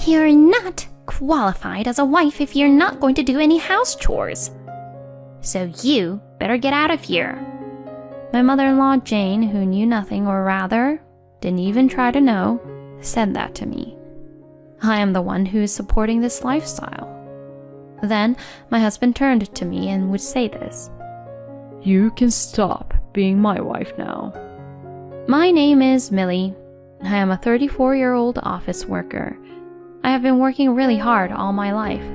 You're not qualified as a wife if you're not going to do any house chores. So you better get out of here. My mother-in-law, Jane, who knew nothing, or rather, didn't even try to know, said that to me. I am the one who is supporting this lifestyle. Then my husband turned to me and would say this. You can stop being my wife now. My name is Millie. I am a 34-year-old office worker. I have been working really hard all my life.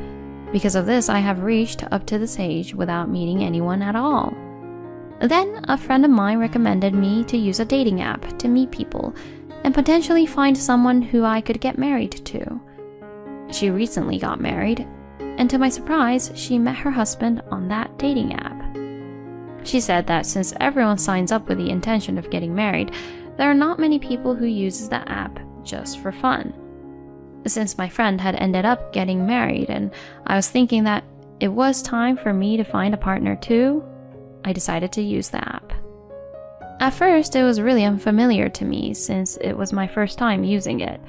Because of this, I have reached up to this age without meeting anyone at all. Then a friend of mine recommended me to use a dating app to meet people and potentially find someone who I could get married to. She recently got married, and to my surprise, she met her husband on that dating app. She said that since everyone signs up with the intention of getting married, there are not many people who uses the app just for fun. Since my friend had ended up getting married and I was thinking that it was time for me to find a partner too, I decided to use the app. At first, it was really unfamiliar to me since it was my first time using it,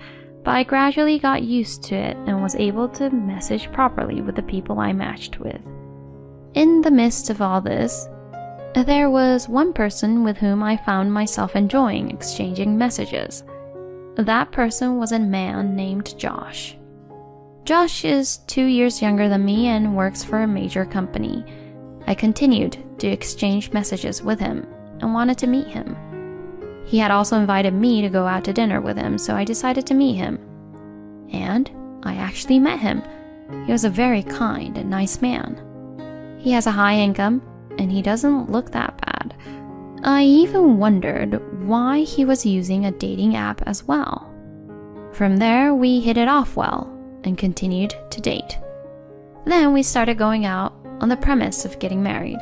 but I gradually got used to it and was able to message properly with the people I matched with. In the midst of all this, there was one person with whom I found myself enjoying exchanging messages. That person was a man named Josh. Josh is 2 years younger than me and works for a major company. I continued to exchange messages with him and wanted to meet him. He had also invited me to go out to dinner with him, so I decided to meet him. And I actually met him. He was a very kind and nice man. He has a high income, and he doesn't look that bad. I even wondered why he was using a dating app as well. From there, we hit it off well and continued to date. Then we started going out on the premise of getting married.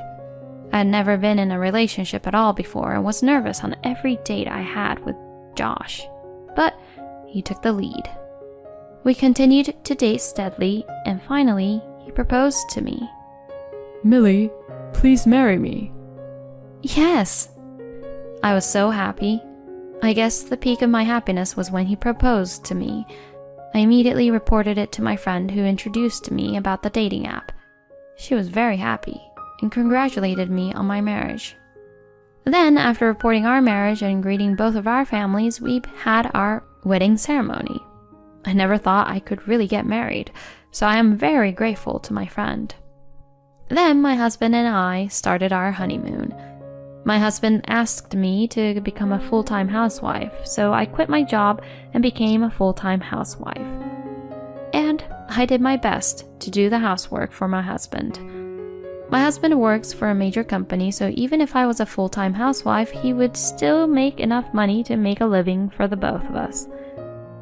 I had never been in a relationship at all before and was nervous on every date I had with Josh, but he took the lead. We continued to date steadily, and finally, he proposed to me. Millie, please marry me. Yes! I was so happy. I guess the peak of my happiness was when he proposed to me. I immediately reported it to my friend who introduced me about the dating app. She was very happy and congratulated me on my marriage. Then, after reporting our marriage and greeting both of our families, we had our wedding ceremony. I never thought I could really get married, so I am very grateful to my friend. Then my husband and I started our honeymoon. My husband asked me to become a full-time housewife, so I quit my job and became a full-time housewife. And I did my best to do the housework for my husband. My husband works for a major company, so even if I was a full-time housewife, he would still make enough money to make a living for the both of us.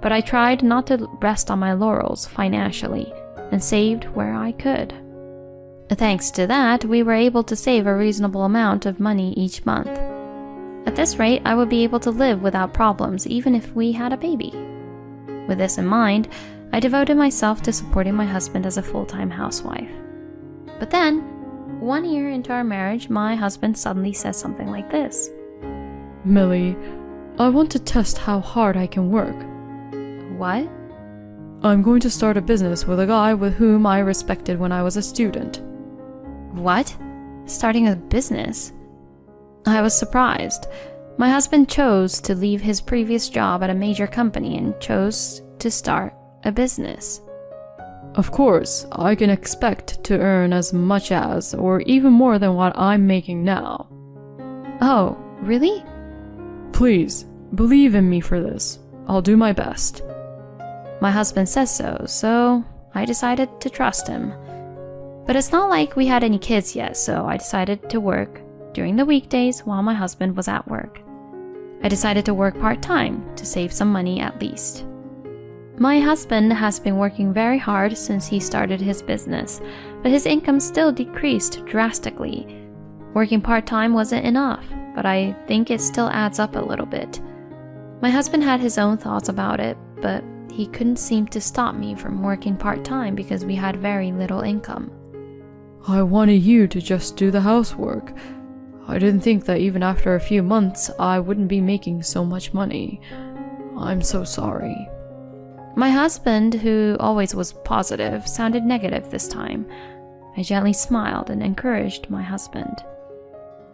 But I tried not to rest on my laurels financially and saved where I could. Thanks to that, we were able to save a reasonable amount of money each month. At this rate, I would be able to live without problems even if we had a baby. With this in mind, I devoted myself to supporting my husband as a full-time housewife. But then, 1 year into our marriage, my husband suddenly says something like this. Millie, I want to test how hard I can work. What? I'm going to start a business with a guy with whom I respected when I was a student. What? Starting a business? I was surprised. My husband chose to leave his previous job at a major company and chose to start a business. Of course, I can expect to earn as much as, or even more than what I'm making now. Oh, really? Please, believe in me for this. I'll do my best. My husband says so I decided to trust him. But it's not like we had any kids yet, so I decided to work during the weekdays while my husband was at work. I decided to work part-time to save some money at least. My husband has been working very hard since he started his business, but his income still decreased drastically. Working part-time wasn't enough, but I think it still adds up a little bit. My husband had his own thoughts about it, but he couldn't seem to stop me from working part-time because we had very little income. I wanted you to just do the housework. I didn't think that even after a few months I wouldn't be making so much money. I'm so sorry. My husband, who always was positive, sounded negative this time. I gently smiled and encouraged my husband.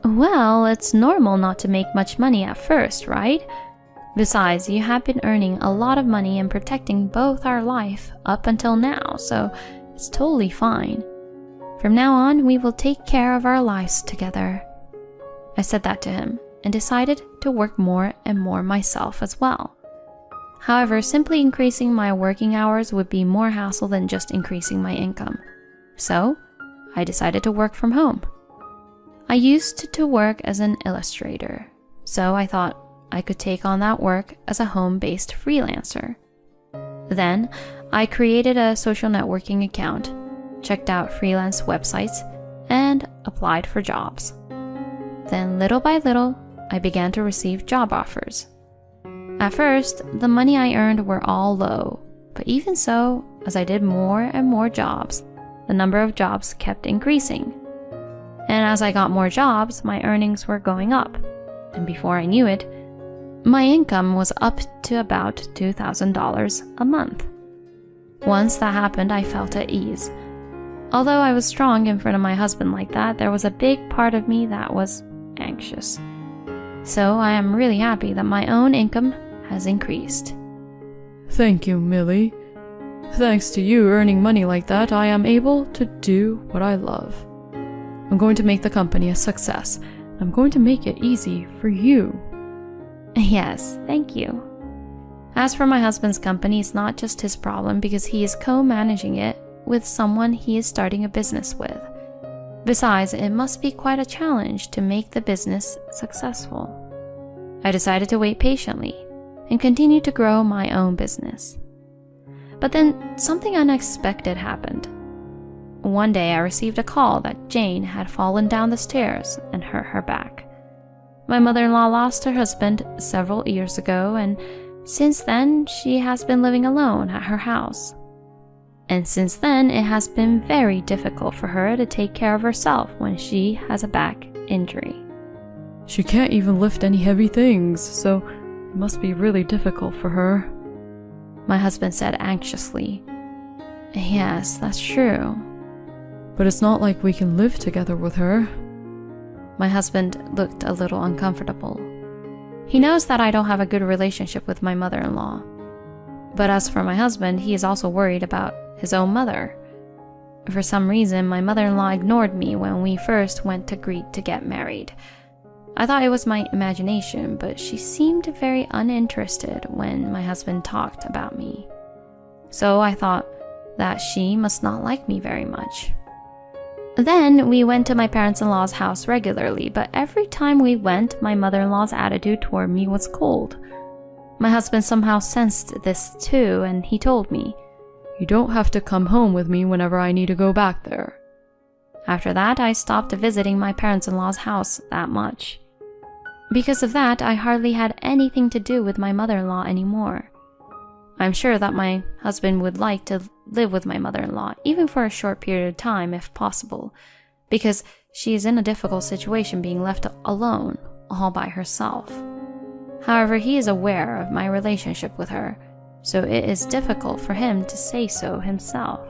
Well, it's normal not to make much money at first, right? Besides, you have been earning a lot of money and protecting both our life up until now, so it's totally fine. From now on, we will take care of our lives together. I said that to him and decided to work more and more myself as well. However, simply increasing my working hours would be more hassle than just increasing my income. So, I decided to work from home. I used to work as an illustrator, so I thought I could take on that work as a home-based freelancer. Then, I created a social networking account, checked out freelance websites, and applied for jobs. Then, little by little, I began to receive job offers. At first, the money I earned were all low, but even so, as I did more and more jobs, the number of jobs kept increasing. And as I got more jobs, my earnings were going up, and before I knew it, my income was up to about $2,000 a month. Once that happened, I felt at ease. Although I was strong in front of my husband like that, there was a big part of me that was anxious. So I am really happy that my own income has increased. Thank you, Millie. Thanks to you earning money like that, I am able to do what I love. I'm going to make the company a success. I'm going to make it easy for you. Yes, thank you. As for my husband's company, it's not just his problem because he is co-managing it with someone he is starting a business with. Besides, it must be quite a challenge to make the business successful. I decided to wait patiently and continue to grow my own business. But then something unexpected happened. One day I received a call that Jane had fallen down the stairs and hurt her back. My mother-in-law lost her husband several years ago, and since then she has been living alone at her house. And since then it has been very difficult for her to take care of herself when she has a back injury. She can't even lift any heavy things, so it must be really difficult for her. My husband said anxiously. Yes, that's true. But it's not like we can live together with her. My husband looked a little uncomfortable. He knows that I don't have a good relationship with my mother-in-law. But as for my husband, he is also worried about his own mother. For some reason, my mother-in-law ignored me when we first went to Crete to get married. I thought it was my imagination, but she seemed very uninterested when my husband talked about me. So I thought that she must not like me very much. Then we went to my parents-in-law's house regularly, but every time we went, my mother-in-law's attitude toward me was cold. My husband somehow sensed this too, and he told me, "You don't have to come home with me whenever I need to go back there." After that, I stopped visiting my parents-in-law's house that much. Because of that, I hardly had anything to do with my mother-in-law anymore. I'm sure that my husband would like to live with my mother-in-law, even for a short period of time if possible, because she is in a difficult situation being left alone, all by herself. However, he is aware of my relationship with her, so it is difficult for him to say so himself.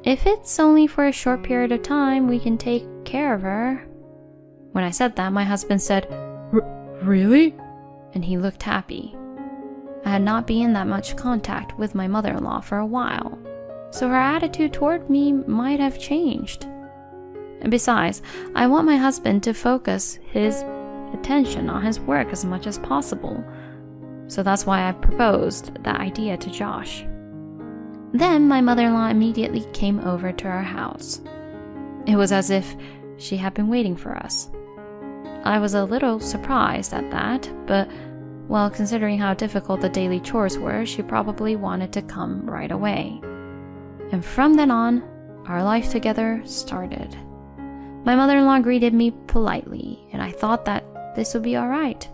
If it's only for a short period of time, we can take care of her. When I said that, my husband said, Really? And he looked happy. I had not been in that much contact with my mother-in-law for a while, so her attitude toward me might have changed. And besides, I want my husband to focus his attention on his work as much as possible, so that's why I proposed that idea to Josh. Then my mother-in-law immediately came over to our house. It was as if she had been waiting for us. I was a little surprised at that, but well, considering how difficult the daily chores were, she probably wanted to come right away. And from then on, our life together started. My mother-in-law greeted me politely, and I thought that this would be all right.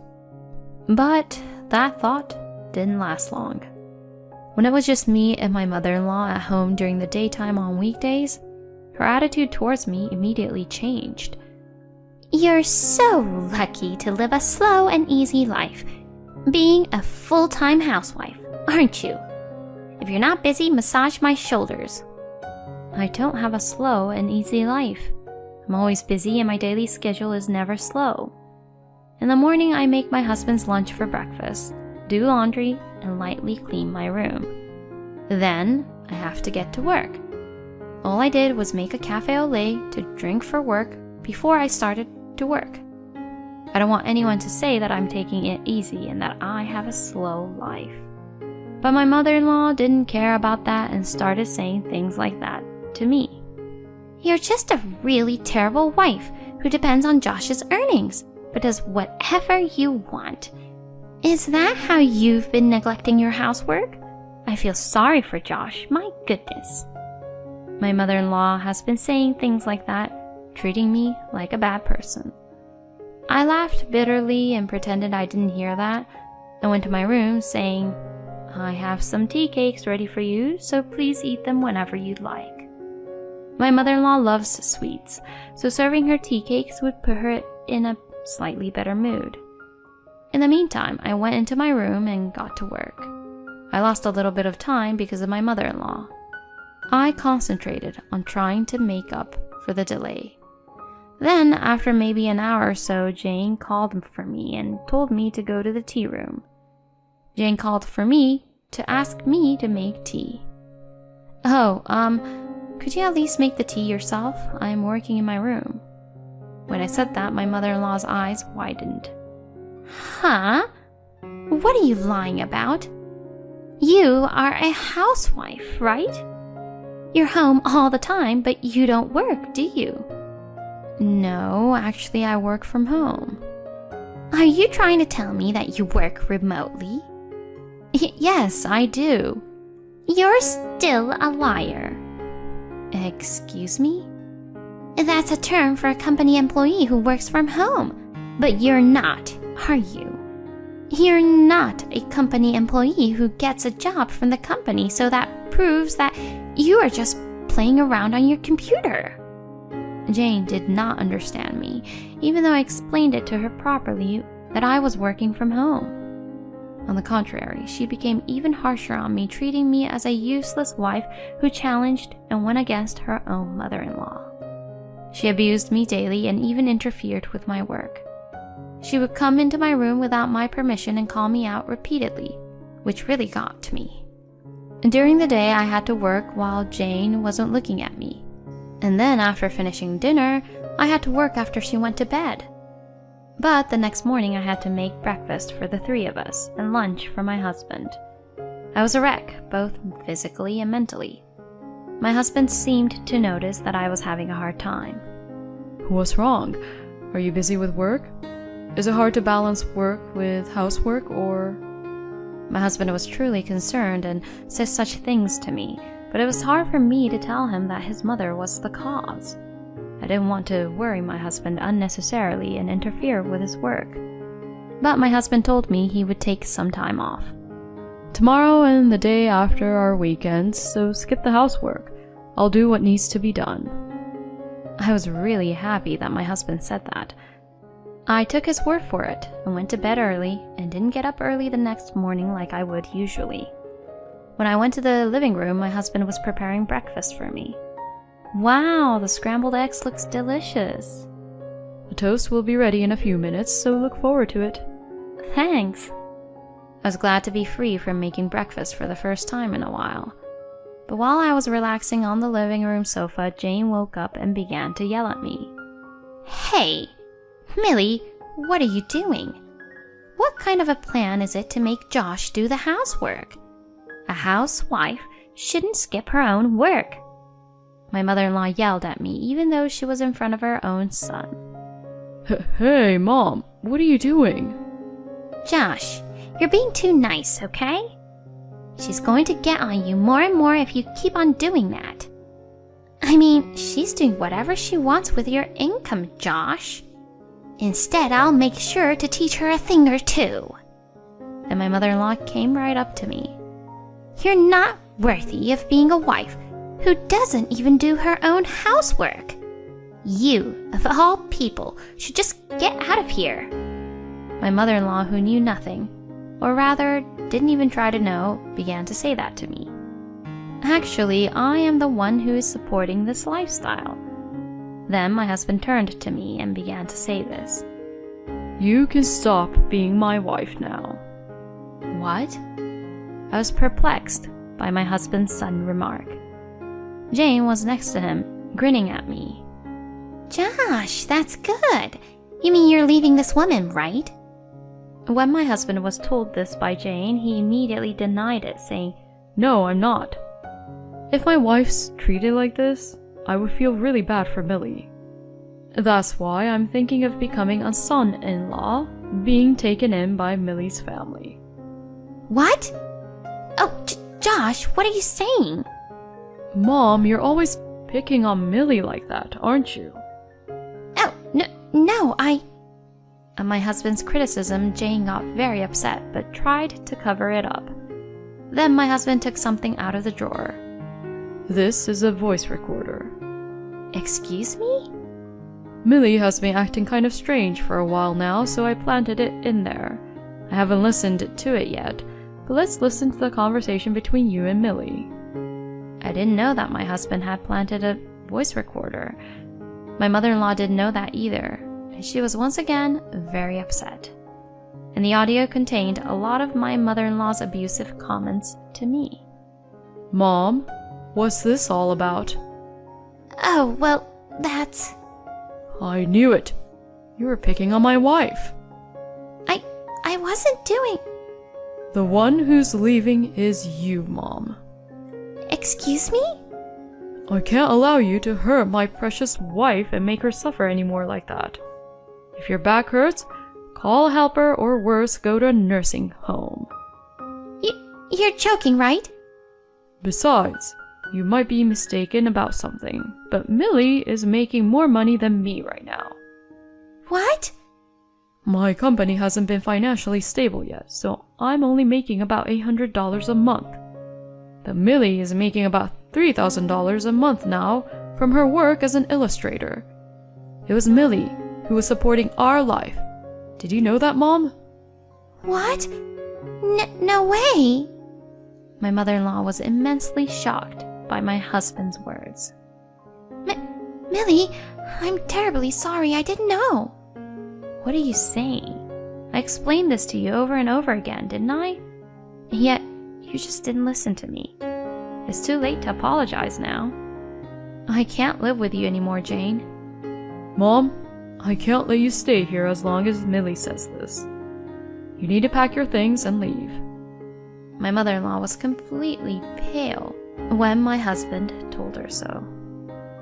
But that thought didn't last long. When it was just me and my mother-in-law at home during the daytime on weekdays, her attitude towards me immediately changed. You're so lucky to live a slow and easy life, being a full-time housewife, aren't you? If you're not busy, massage my shoulders. I don't have a slow and easy life. I'm always busy and my daily schedule is never slow. In the morning, I make my husband's lunch for breakfast, do laundry, and lightly clean my room. Then, I have to get to work. All I did was make a cafe au lait to drink for work before I started to work. I don't want anyone to say that I'm taking it easy and that I have a slow life. But my mother-in-law didn't care about that and started saying things like that to me. You're just a really terrible wife who depends on Josh's earnings, but does whatever you want. Is that how you've been neglecting your housework? I feel sorry for Josh, my goodness. My mother-in-law has been saying things like that, treating me like a bad person. I laughed bitterly and pretended I didn't hear that. I went to my room saying, I have some tea cakes ready for you, so please eat them whenever you'd like. My mother-in-law loves sweets, so serving her tea cakes would put her in a slightly better mood. In the meantime, I went into my room and got to work. I lost a little bit of time because of my mother-in-law. I concentrated on trying to make up for the delay. Then, after maybe an hour or so, Jane called for me and told me to go to the tea room. Jane called for me to ask me to make tea. Oh, could you at least make the tea yourself? I'm working in my room. When I said that, my mother-in-law's eyes widened. Huh? What are you lying about? You are a housewife, right? You're home all the time, but you don't work, do you? No, actually I work from home. Are you trying to tell me that you work remotely? Yes, I do. You're still a liar. Excuse me? That's a term for a company employee who works from home. But you're not, are you? You're not a company employee who gets a job from the company, so that proves that you are just playing around on your computer. Jane did not understand me, even though I explained it to her properly that I was working from home. On the contrary, she became even harsher on me, treating me as a useless wife who challenged and went against her own mother-in-law. She abused me daily and even interfered with my work. She would come into my room without my permission and call me out repeatedly, which really got to me. During the day, I had to work while Jane wasn't looking at me. And then after finishing dinner, I had to work after she went to bed. But the next morning I had to make breakfast for the three of us and lunch for my husband. I was a wreck, both physically and mentally. My husband seemed to notice that I was having a hard time. What's wrong? Are you busy with work? Is it hard to balance work with housework, or... My husband was truly concerned and said such things to me, but it was hard for me to tell him that his mother was the cause. I didn't want to worry my husband unnecessarily and interfere with his work. But my husband told me he would take some time off. Tomorrow and the day after are weekends, so skip the housework. I'll do what needs to be done. I was really happy that my husband said that. I took his word for it and went to bed early and didn't get up early the next morning like I would usually. When I went to the living room, my husband was preparing breakfast for me. Wow, the scrambled eggs looks delicious. The toast will be ready in a few minutes, so look forward to it. Thanks. I was glad to be free from making breakfast for the first time in a while. But while I was relaxing on the living room sofa, Jane woke up and began to yell at me. Hey, Millie, what are you doing? What kind of a plan is it to make Josh do the housework? A housewife shouldn't skip her own work. My mother-in-law yelled at me, even though she was in front of her own son. Hey, Mom, what are you doing? Josh, you're being too nice, okay? She's going to get on you more and more if you keep on doing that. I mean, she's doing whatever she wants with your income, Josh. Instead, I'll make sure to teach her a thing or two. And my mother-in-law came right up to me. You're not worthy of being a wife who doesn't even do her own housework. You, of all people, should just get out of here. My mother-in-law, who knew nothing, or rather didn't even try to know, began to say that to me. Actually, I am the one who is supporting this lifestyle. Then my husband turned to me and began to say this. You can stop being my wife now. What? I was perplexed by my husband's sudden remark. Jane was next to him, grinning at me. Josh, that's good. You mean you're leaving this woman, right? When my husband was told this by Jane, he immediately denied it, saying, No, I'm not. If my wife's treated like this, I would feel really bad for Millie. That's why I'm thinking of becoming a son-in-law, being taken in by Millie's family. What? Oh, Josh, what are you saying? Mom, you're always picking on Millie like that, aren't you? Oh, no, At my husband's criticism, Jane got very upset but tried to cover it up. Then my husband took something out of the drawer. This is a voice recorder. Excuse me? Millie has been acting kind of strange for a while now, so I planted it in there. I haven't listened to it yet, but let's listen to the conversation between you and Millie. I didn't know that my husband had planted a voice recorder. My mother-in-law didn't know that either, and she was once again very upset. And the audio contained a lot of my mother-in-law's abusive comments to me. Mom, what's this all about? Oh, well, that's... I knew it. You were picking on my wife. I wasn't doing... The one who's leaving is you, Mom. Excuse me? I can't allow you to hurt my precious wife and make her suffer anymore like that. If your back hurts, call a helper or worse, go to a nursing home. You're joking, right? Besides, you might be mistaken about something, but Millie is making more money than me right now. What? My company hasn't been financially stable yet, so I'm only making about $800 a month. But Millie is making about $3,000 a month now from her work as an illustrator. It was Millie who was supporting our life. Did you know that, Mom? What? No way! My mother-in-law was immensely shocked by my husband's words. Millie, I'm terribly sorry, I didn't know. What are you saying? I explained this to you over and over again, didn't I? And yet, you just didn't listen to me. It's too late to apologize now. I can't live with you anymore, Jane. Mom, I can't let you stay here as long as Millie says this. You need to pack your things and leave. My mother-in-law was completely pale when my husband told her so.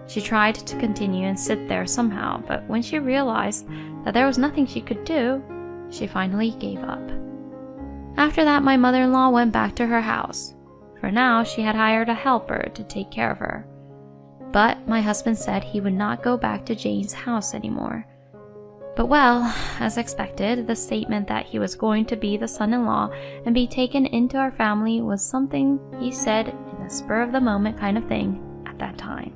She tried to continue and sit there somehow, but when she realized that there was nothing she could do, she finally gave up. After that, my mother-in-law went back to her house. For now, she had hired a helper to take care of her. But my husband said he would not go back to Jane's house anymore. But well, as expected, the statement that he was going to be the son-in-law and be taken into our family was something he said in a spur-of-the-moment kind of thing at that time.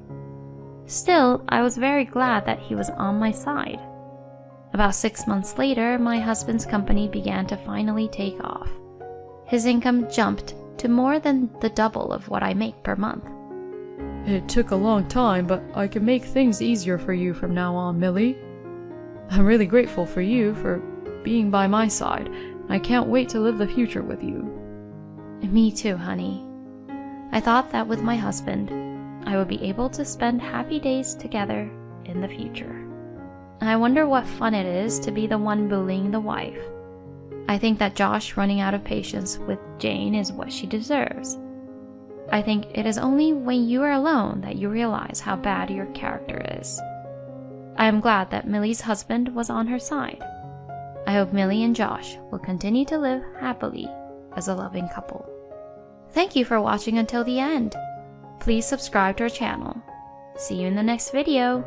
Still, I was very glad that he was on my side. About 6 months later, my husband's company began to finally take off. His income jumped to more than the double of what I make per month. It took a long time, but I can make things easier for you from now on, Millie. I'm really grateful for you for being by my side. I can't wait to live the future with you. Me too, honey. I thought that with my husband, I would be able to spend happy days together in the future. I wonder what fun it is to be the one bullying the wife. I think that Josh running out of patience with Jane is what she deserves. I think it is only when you are alone that you realize how bad your character is. I am glad that Millie's husband was on her side. I hope Millie and Josh will continue to live happily as a loving couple. Thank you for watching until the end. Please subscribe to our channel. See you in the next video.